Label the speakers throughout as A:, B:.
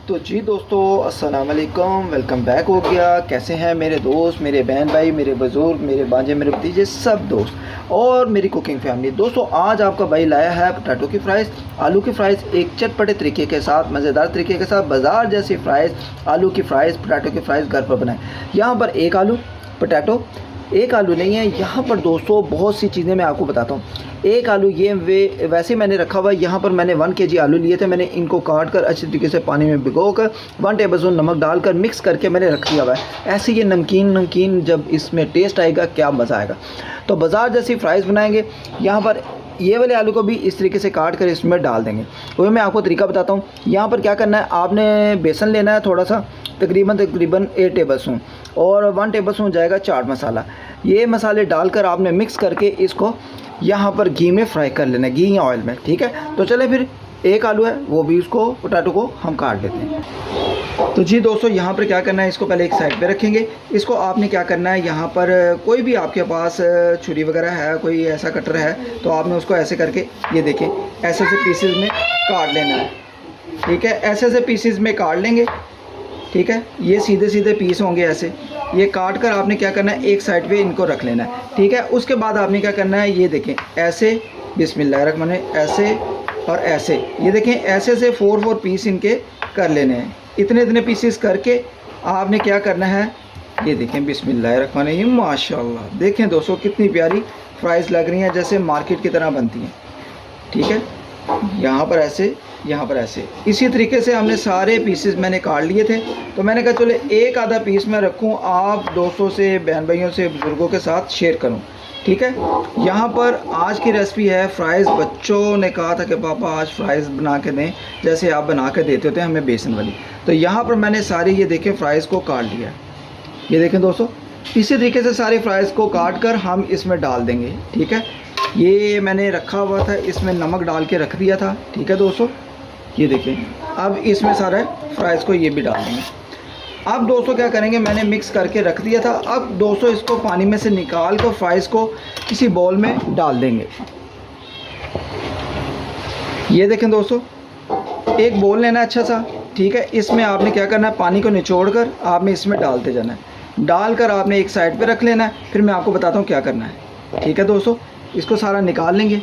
A: तो जी दोस्तों, अस्सलाम वालेकुम, वेलकम बैक हो गया। कैसे हैं मेरे दोस्त, मेरे बहन भाई, मेरे बुज़ुर्ग, मेरे भांजे, मेरे भतीजे, सब दोस्त और मेरी कुकिंग फैमिली। दोस्तों आज आपका भाई लाया है पोटैटो की फ्राइज़, आलू की फ्राइज़, एक चटपटे तरीके के साथ, मज़ेदार तरीके के साथ, बाज़ार जैसी फ्राइज़, आलू की फ्राइज़, पोटैटो की फ्राइज़ घर पर बनाएं। यहाँ पर एक आलू पोटैटो, एक आलू नहीं है यहाँ पर दोस्तों, बहुत सी चीज़ें मैं आपको बताता हूँ। एक आलू ये वैसे मैंने रखा हुआ है। यहाँ पर मैंने 1 kg आलू लिए थे। मैंने इनको काट कर अच्छी तरीके से पानी में भिगो कर 1 टेबलस्पून नमक डालकर मिक्स करके मैंने रख दिया हुआ है। ऐसे ये नमकीन जब इसमें टेस्ट आएगा क्या मज़ा आएगा। तो बाज़ार जैसी फ्राइज़ बनाएंगे। यहाँ पर ये वाले आलू को भी इस तरीके से काट कर इसमें डाल देंगे। वो मैं आपको तरीका बताता हूँ। यहाँ पर क्या करना है, आपने बेसन लेना है थोड़ा सा, तकरीबन 8 टेबलस्पून, और 1 टेबलस्पून जाएगा चाट मसाला। ये मसाले डालकर आपने मिक्स करके इसको यहाँ पर घी में फ्राई कर लेना है, घी या ऑयल में। ठीक है, तो चले फिर एक आलू है वो भी, उसको पोटैटो को हम काट लेते हैं। तो जी दोस्तों, यहाँ पर क्या करना है, इसको पहले एक साइड पे रखेंगे। इसको आपने क्या करना है, यहाँ पर कोई भी आपके पास छुरी वगैरह है, कोई ऐसा कटर है, तो आपने उसको ऐसे करके, ये देखें, ऐसे से पीसेस में काट लेना है। ठीक है, ऐसे से पीसेस में काट लेंगे। ठीक है, ये सीधे सीधे पीस होंगे ऐसे। ये काट कर आपने क्या करना है, एक साइड पे इनको रख लेना है। ठीक है, उसके बाद आपने क्या करना है, ये देखें ऐसे, बिस्मिल्लाहिर्रहमानिर्रहीम, ऐसे और ऐसे, ये देखें ऐसे से 4 पीस इनके कर लेने हैं। इतने पीसेस करके आपने क्या करना है, ये देखें, बिस्मिल्लाहिर्रहमानिर्रहीम, माशाल्लाह। देखें दोस्तों कितनी प्यारी फ्राइज़ लग रही हैं, जैसे मार्केट की तरह बनती हैं। ठीक है, यहाँ पर ऐसे, यहाँ पर ऐसे, इसी तरीके से हमने सारे पीसेस मैंने काट लिए थे। तो मैंने कहा चलो एक आधा पीस मैं रखूँ, आप दोस्तों से, बहन भाइयों से, बुज़ुर्गों के साथ शेयर करूँ। ठीक है, यहाँ पर आज की रेसिपी है फ्राइज़। बच्चों ने कहा था कि पापा आज फ्राइज़ बना के दें, जैसे आप बना के देते होते हैं हमें बेसन वाली। तो यहाँ पर मैंने सारे, ये देखें, फ्राइज़ को काट लिया है। ये देखें दोस्तों, इसी तरीके से सारे फ्राइज़ को काट कर हम इसमें डाल देंगे। ठीक है, ये मैंने रखा हुआ था, इसमें नमक डाल के रख दिया था। ठीक है दोस्तों, ये देखें, अब इसमें सारे फ्राइज़ को ये भी डाल देंगे। अब दोस्तों क्या करेंगे, मैंने मिक्स करके रख दिया था। अब दोस्तों इसको पानी में से निकाल कर फ्राइज़ को किसी बाउल में डाल देंगे। ये देखें दोस्तों, एक बाउल लेना है अच्छा सा। ठीक है, इसमें आपने क्या करना है, पानी को निचोड़ कर आपने इसमें डालते जाना है। डालकर आपने एक साइड पे रख लेना है, फिर मैं आपको बताता हूँ क्या करना है। ठीक है दोस्तों, इसको सारा निकाल लेंगे।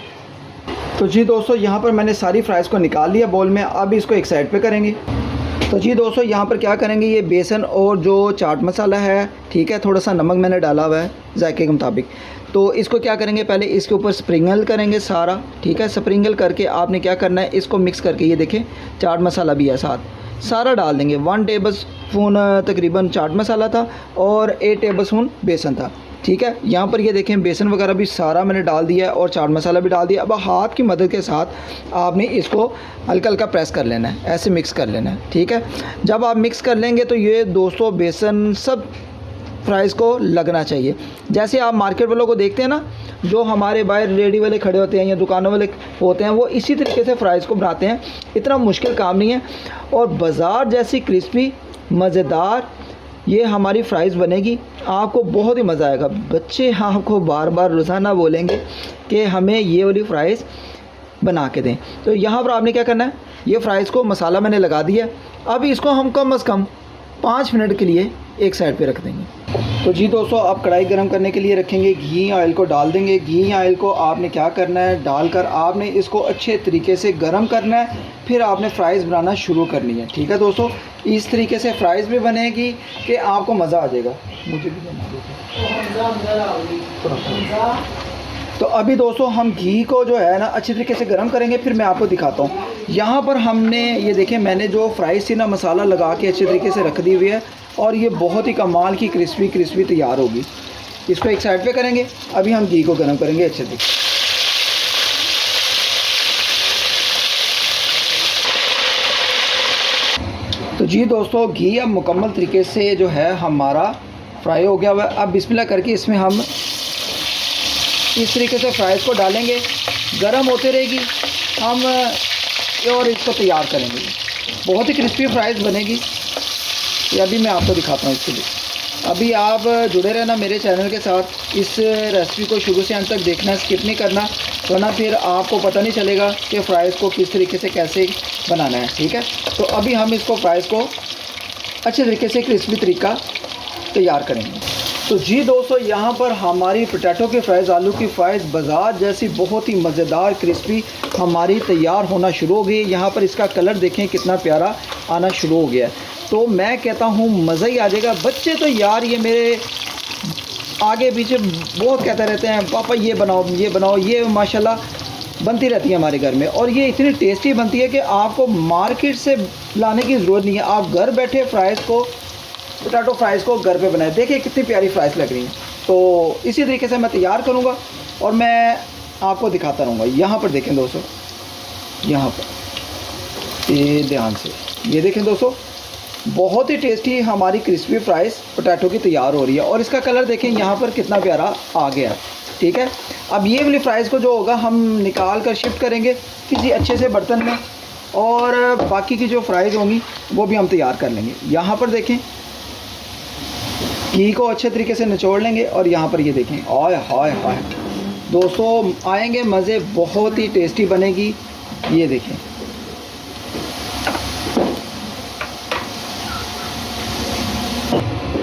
A: तो जी दोस्तों, यहाँ पर मैंने सारी फ्राइज़ को निकाल लिया बाउल में। अब इसको एक साइड पे करेंगे। तो जी दोस्तों, यहाँ पर क्या करेंगे, ये बेसन और जो चाट मसाला है, ठीक है, थोड़ा सा नमक मैंने डाला हुआ है जायके के मुताबिक। तो इसको क्या करेंगे, पहले इसके ऊपर स्प्रिंगल करेंगे सारा। ठीक है, स्प्रिंगल करके आपने क्या करना है, इसको मिक्स करके, ये देखें चाट मसाला भी है साथ, सारा डाल देंगे। 1 टेबलस्पून तकरीबन चाट मसाला था और 8 टेबलस्पून बेसन था। ठीक है, यहाँ पर ये देखें, बेसन वगैरह भी सारा मैंने डाल दिया है और चाट मसाला भी डाल दिया। अब हाथ की मदद के साथ आपने इसको हल्का हल्का प्रेस कर लेना है, ऐसे मिक्स कर लेना है। ठीक है, जब आप मिक्स कर लेंगे तो ये दोस्तों बेसन सब फ्राइज़ को लगना चाहिए। जैसे आप मार्केट वालों को देखते हैं ना, जो हमारे बाहर रेडी वाले खड़े होते हैं या दुकानों वाले होते हैं, वो इसी तरीके से फ्राइज़ को बनाते हैं। इतना मुश्किल काम नहीं है, और बाज़ार जैसी क्रिस्पी मज़ेदार ये हमारी फ्राइज़ बनेगी। आपको बहुत ही मज़ा आएगा। बच्चे आपको बार बार रोज़ाना बोलेंगे कि हमें ये वाली फ़्राइज़ बना के दें। तो यहाँ पर आपने क्या करना है, ये फ़्राइज़ को मसाला मैंने लगा दिया। अब इसको हम कम से कम 5 मिनट के लिए एक साइड पे रख देंगे। तो जी दोस्तों, अब कढ़ाई गरम करने के लिए रखेंगे, घी ऑयल को डाल देंगे। घी ऑयल को आपने क्या करना है, डालकर आपने इसको अच्छे तरीके से गरम करना है, फिर आपने फ़्राइज़ बनाना शुरू करनी है। ठीक है दोस्तों, इस तरीके से फ़्राइज़ भी बनेगी कि आपको मज़ा आ जाएगा। मुझे भी तो अभी दोस्तों हम घी को जो है ना अच्छी तरीके से गरम करेंगे, फिर मैं आपको दिखाता हूँ। यहाँ पर हमने, ये देखें, मैंने जो फ्राइज़ थी ना, मसाला लगा के अच्छे तरीके से रख दी हुई है, और ये बहुत ही कमाल की क्रिस्पी तैयार होगी। इसको एक साइड पे करेंगे। अभी हम घी को गरम करेंगे अच्छे से। तो जी दोस्तों, घी अब मुकम्मल तरीके से जो है हमारा फ्राई हो गया हुआ है। अब बिस्मिल्लाह करके इसमें हम इस तरीके से फ्राइज़ को डालेंगे, गरम होते रहेगी हम, और इसको तैयार करेंगे। बहुत ही क्रिस्पी फ्राइज़ बनेगी। ये अभी मैं आपको दिखाता हूँ इसके लिए। अभी आप जुड़े रहना मेरे चैनल के साथ। इस रेसिपी को शुरू से अंत तक देखना, स्किप नहीं करना, वरना फिर आपको पता नहीं चलेगा कि फ़्राइज़ को किस तरीके से कैसे बनाना है। ठीक है, तो अभी हम इसको फ्राइज़ को अच्छे तरीके से क्रिस्पी तरीका तैयार करेंगे। तो जी दोस्तों, यहाँ पर हमारी पोटैटो की फ्राइज़, आलू की फ्राइज़ बाज़ार जैसी बहुत ही मज़ेदार क्रिस्पी हमारी तैयार होना शुरू हो गई। यहाँ पर इसका कलर देखें कितना प्यारा आना शुरू हो गया है। तो मैं कहता हूँ मज़ा ही आ जाएगा। बच्चे तो यार ये मेरे आगे पीछे बहुत कहते रहते हैं, पापा ये बनाओ, ये माशाल्लाह बनती रहती है हमारे घर में। और ये इतनी टेस्टी बनती है कि आपको मार्केट से लाने की ज़रूरत नहीं है। आप घर बैठे पोटैटो फ्राइज़ को घर पे बनाएं। देखिए कितनी प्यारी फ्राइज़ लग रही हैं। तो इसी तरीके से मैं तैयार करूँगा और मैं आपको दिखाता रहूँगा। यहाँ पर देखें दोस्तों, यहाँ पर ये ध्यान से ये देखें दोस्तों, बहुत ही टेस्टी हमारी क्रिस्पी फ्राइज़ पोटैटो की तैयार हो रही है। और इसका कलर देखें यहाँ पर कितना प्यारा आ गया। ठीक है, अब ये वाली फ्राइज़ को जो होगा हम निकाल कर शिफ्ट करेंगे किसी अच्छे से बर्तन में, और बाकी की जो फ्राइज़ होंगी वो भी हम तैयार कर लेंगे। यहाँ पर देखें घी को अच्छे तरीके से निचोड़ लेंगे और यहाँ पर ये देखें, आय हाय हाय दोस्तों आएंगे मज़े, बहुत ही टेस्टी बनेगी। ये देखें,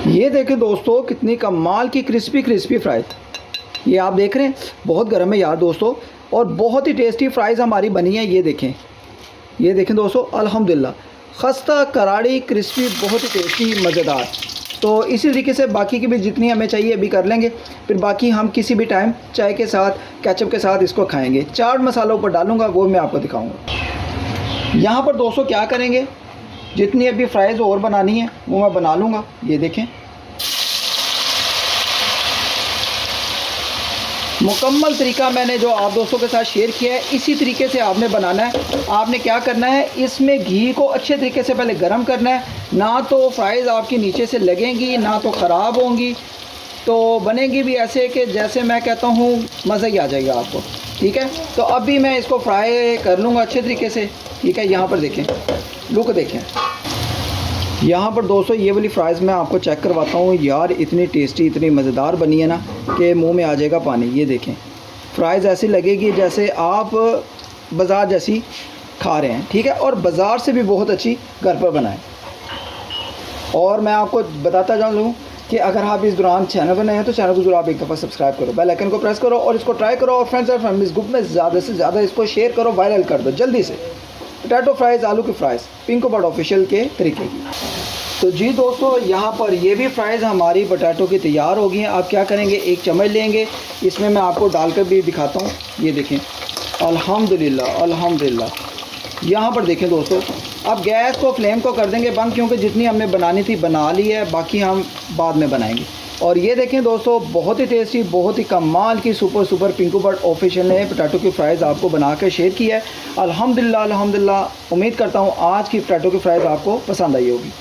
A: ये देखें दोस्तों कितनी कमाल की क्रिस्पी फ्राइज़। ये आप देख रहे हैं बहुत गर्म है यार दोस्तों, और बहुत ही टेस्टी फ्राइज़ हमारी बनी है। ये देखें दोस्तों, अल्हम्दुलिल्लाह खस्ता कराड़ी क्रिस्पी, बहुत ही टेस्टी मज़ेदार। तो इसी तरीके से बाकी की भी जितनी हमें चाहिए अभी कर लेंगे, फिर बाकी हम किसी भी टाइम चाय के साथ केचप के साथ इसको खाएंगे। चाट मसाला ऊपर डालूंगा वो मैं आपको दिखाऊंगा। यहाँ पर दोस्तों क्या करेंगे, जितनी अभी फ्राइज़ और बनानी है वो मैं बना लूँगा। ये देखें मुकम्मल तरीका मैंने जो आप दोस्तों के साथ शेयर किया है, इसी तरीके से आपने बनाना है। आपने क्या करना है, इसमें घी को अच्छे तरीके से पहले गरम करना है। ना तो फ्राइज़ आपकी नीचे से लगेंगी, ना तो ख़राब होंगी, तो बनेगी भी ऐसे कि जैसे मैं कहता हूँ मज़ा ही आ जाएगा आपको। ठीक है, तो अभी मैं इसको फ्राई कर लूँगा अच्छे तरीके से। ठीक है, यहाँ पर देखें, लुक देखें। यहाँ पर दोस्तों ये वाली फ्राइज़ मैं आपको चेक करवाता हूँ यार, इतनी टेस्टी इतनी मज़ेदार बनी है ना कि मुंह में आ जाएगा पानी। ये देखें फ्राइज़ ऐसी लगेगी जैसे आप बाज़ार जैसी खा रहे हैं। ठीक है, और बाज़ार से भी बहुत अच्छी घर पर बनाएं। और मैं आपको बताता जाऊँ कि अगर आप इस दौरान चैनल पर नए हैं तो चैनल को जरूर आप एक दफ़ा सब्सक्राइब करो, बेल आइकन को प्रेस करो और इसको ट्राई करो, और फ्रेंड्स और फैमिलीज़ ग्रुप में ज़्यादा से ज़्यादा इसको शेयर करो, वायरल कर दो जल्दी से। पोटैटो फ्राइज़, आलू की फ्राइज़ पिंको बर्ड ऑफिशियल के तरीके की। तो जी दोस्तों, यहाँ पर ये भी फ्राइज़ हमारी पोटैटो की तैयार हो गई हैं। आप क्या करेंगे, एक चम्मच लेंगे, इसमें मैं आपको डालकर भी दिखाता हूँ। ये देखें, अल्हम्दुलिल्लाह। यहाँ पर देखें दोस्तों, अब गैस को फ्लेम को कर देंगे बंद, क्योंकि जितनी हमने बनानी थी बना ली है, बाकी हम बाद में बनाएंगे। और ये देखें दोस्तों, बहुत ही टेस्टी, बहुत ही कमाल की सुपर पिंको बर्ड ऑफिशियल ने पोटैटो की फ्राइज़ आपको बना कर शेयर की है। अल्हम्दुलिल्लाह। उम्मीद करता हूँ आज की पोटैटो की फ्राइज़ आपको पसंद आई होगी।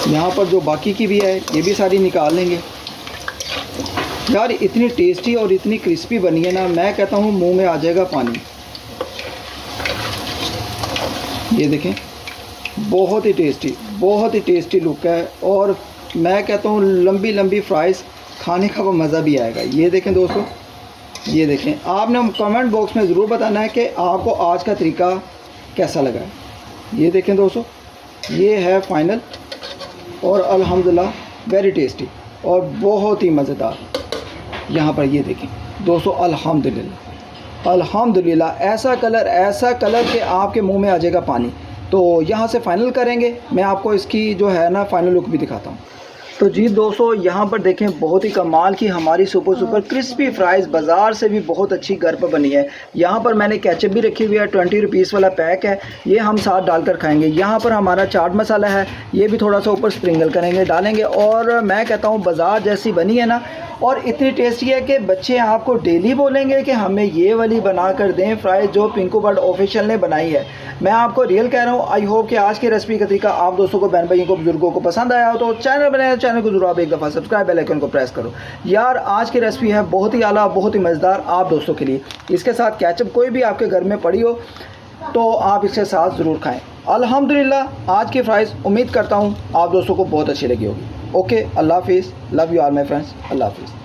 A: यहाँ पर जो बाकी की भी है ये भी सारी निकाल लेंगे। यार इतनी टेस्टी और इतनी क्रिस्पी बनी है ना, मैं कहता हूँ मुंह में आ जाएगा पानी। ये देखें, बहुत ही टेस्टी लुक है, और मैं कहता हूँ लंबी फ्राइज़ खाने का वो मज़ा भी आएगा। ये देखें दोस्तों, ये देखें, आपने कमेंट बॉक्स में ज़रूर बताना है कि आपको आज का तरीका कैसा लगा है। ये देखें दोस्तों, ये है फाइनल, और अल्हम्दुलिल्लाह वेरी टेस्टी और बहुत ही मज़ेदार। यहाँ पर ये देखें दोस्तों, अल्हम्दुलिल्लाह ऐसा कलर कि आपके मुंह में आ जाएगा पानी। तो यहाँ से फ़ाइनल करेंगे, मैं आपको इसकी जो है ना फ़ाइनल लुक भी दिखाता हूँ। तो जी दोस्तों, यहाँ पर देखें बहुत ही कमाल की हमारी सुपर क्रिस्पी फ्राइज़ बाज़ार से भी बहुत अच्छी घर पर बनी है। यहाँ पर मैंने केचप भी रखी हुई है, 20 रुपीज़ वाला पैक है, ये हम साथ डालकर खाएंगे। यहाँ पर हमारा चाट मसाला है, ये भी थोड़ा सा ऊपर स्प्रिंकल करेंगे, डालेंगे। और मैं कहता हूँ बाज़ार जैसी बनी है ना, और इतनी टेस्टी है कि बच्चे आपको डेली बोलेंगे कि हमें ये वाली बना कर दें फ्राइज़ जो पिंको बर्ड ऑफिशियल ने बनाई है। मैं आपको रियल कह रहा हूँ। आई होप कि आज की रेसिपी का तरीका आप दोस्तों को, बहन भाइयों को, बुजुर्गों को पसंद आया हो। तो चैनल बनाए, चैनल को जरूर आप एक दफ़ा सब्सक्राइब, बेल आइकन को प्रेस करो। यार आज की रेसिपी है बहुत ही आला, बहुत ही मज़ेदार आप दोस्तों के लिए। इसके साथ केचप कोई भी आपके घर में पड़ी हो तो आप इसके साथ ज़रूर खाएँ। अल्हम्दुलिल्लाह आज की फ्राइज़ उम्मीद करता हूँ आप दोस्तों को बहुत अच्छी लगी होगी। ओके, अल्लाह हाफिज़, love you all my friends, अल्लाह हाफिज़।